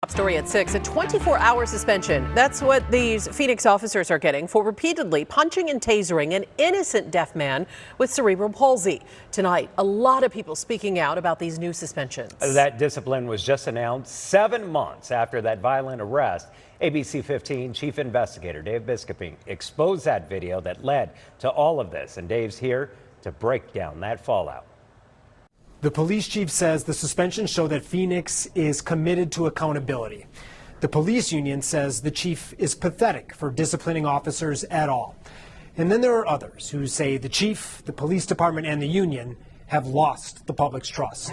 Top story at 6, a 24-hour suspension. That's what these Phoenix officers are getting for repeatedly punching and tasering an innocent deaf man with cerebral palsy. Tonight, a lot of people speaking out about these new suspensions. That discipline was just announced 7 months after that violent arrest. ABC15 Chief Investigator Dave Biscoping exposed that video that led to all of this. And Dave's here to break down that fallout. The police chief says the suspensions show that Phoenix is committed to accountability. The police union says the chief is pathetic for disciplining officers at all. And then there are others who say the chief, the police department, and the union have lost the public's trust.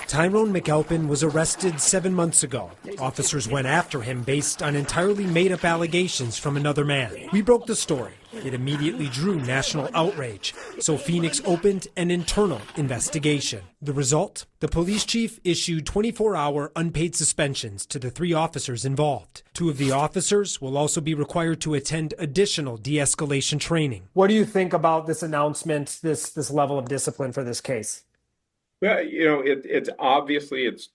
Tyron McAlpin was arrested 7 months ago. Officers went after him based on entirely made-up allegations from another man. We broke the story. It immediately drew national outrage, so Phoenix opened an internal investigation. The result? The police chief issued 24-hour unpaid suspensions to the 3 officers involved. 2 of the officers will also be required to attend additional de-escalation training. What do you think about this announcement, this level of discipline for this case? Well, it's obviously it's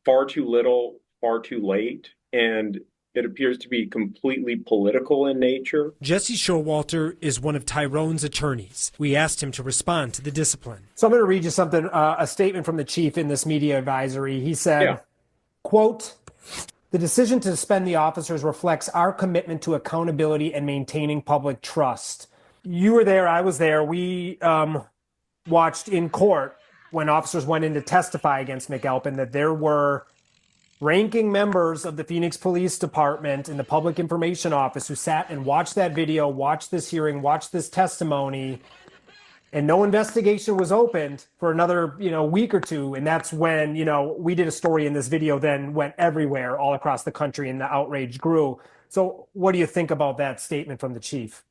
far too little, far too late, and it appears to be completely political in nature. Jesse Showalter is one of Tyron's attorneys. We asked him to respond to the discipline. So I'm going to read you something, a statement from the chief in this media advisory. He said, quote, "The decision to suspend the officers reflects our commitment to accountability and maintaining public trust." You were there, I was there. We watched in court when officers went in to testify against McAlpin that there were ranking members of the Phoenix Police Department and the Public Information Office who sat and watched that video, watched this hearing, watched this testimony, and no investigation was opened for another, week or two. And that's when, we did a story in this video, then went everywhere all across the country and the outrage grew. So what do you think about that statement from the chief?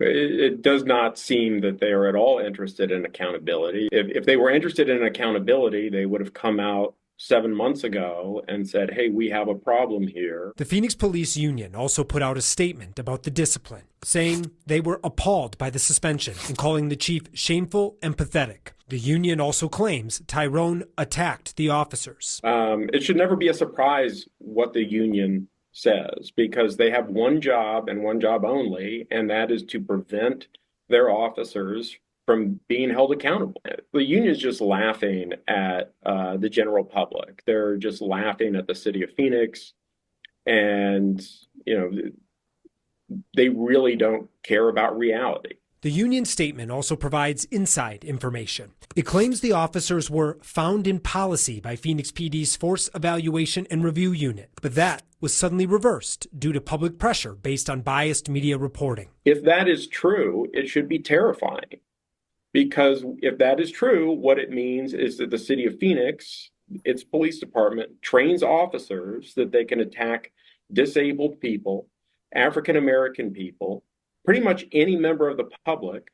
It does not seem that they are at all interested in accountability. If they were interested in accountability, they would have come out 7 months ago and said, hey, we have a problem here. The Phoenix Police Union also put out a statement about the discipline, saying they were appalled by the suspension and calling the chief shameful and pathetic. The union also claims Tyron attacked the officers. It should never be a surprise what the union says, because they have one job and one job only, and that is to prevent their officers from being held accountable. The union's just laughing at the general public. They're just laughing at the city of Phoenix, and they really don't care about reality. The union statement also provides inside information. It claims the officers were found in policy by Phoenix PD's Force Evaluation and Review Unit, but that was suddenly reversed due to public pressure based on biased media reporting. If that is true, it should be terrifying, because if that is true, what it means is that the city of Phoenix, its police department, trains officers that they can attack disabled people, African-American people, pretty much any member of the public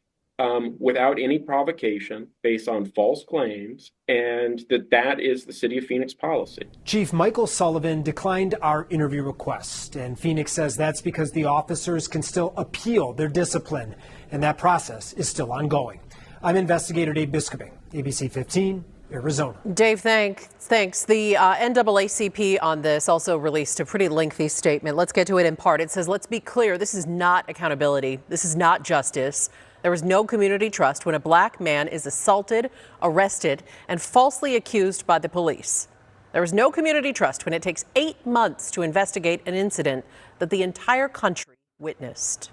without any provocation based on false claims, and that is the city of Phoenix policy. Chief Michael Sullivan declined our interview request, and Phoenix says that's because the officers can still appeal their discipline, and that process is still ongoing. I'm investigator Dave Biscoping, ABC15 Arizona. Dave, thanks. The NAACP on this also released a pretty lengthy statement. Let's get to it in part. It says, let's be clear, this is not accountability. This is not justice. There is no community trust when a black man is assaulted, arrested, and falsely accused by the police. There is no community trust when it takes 8 months to investigate an incident that the entire country witnessed.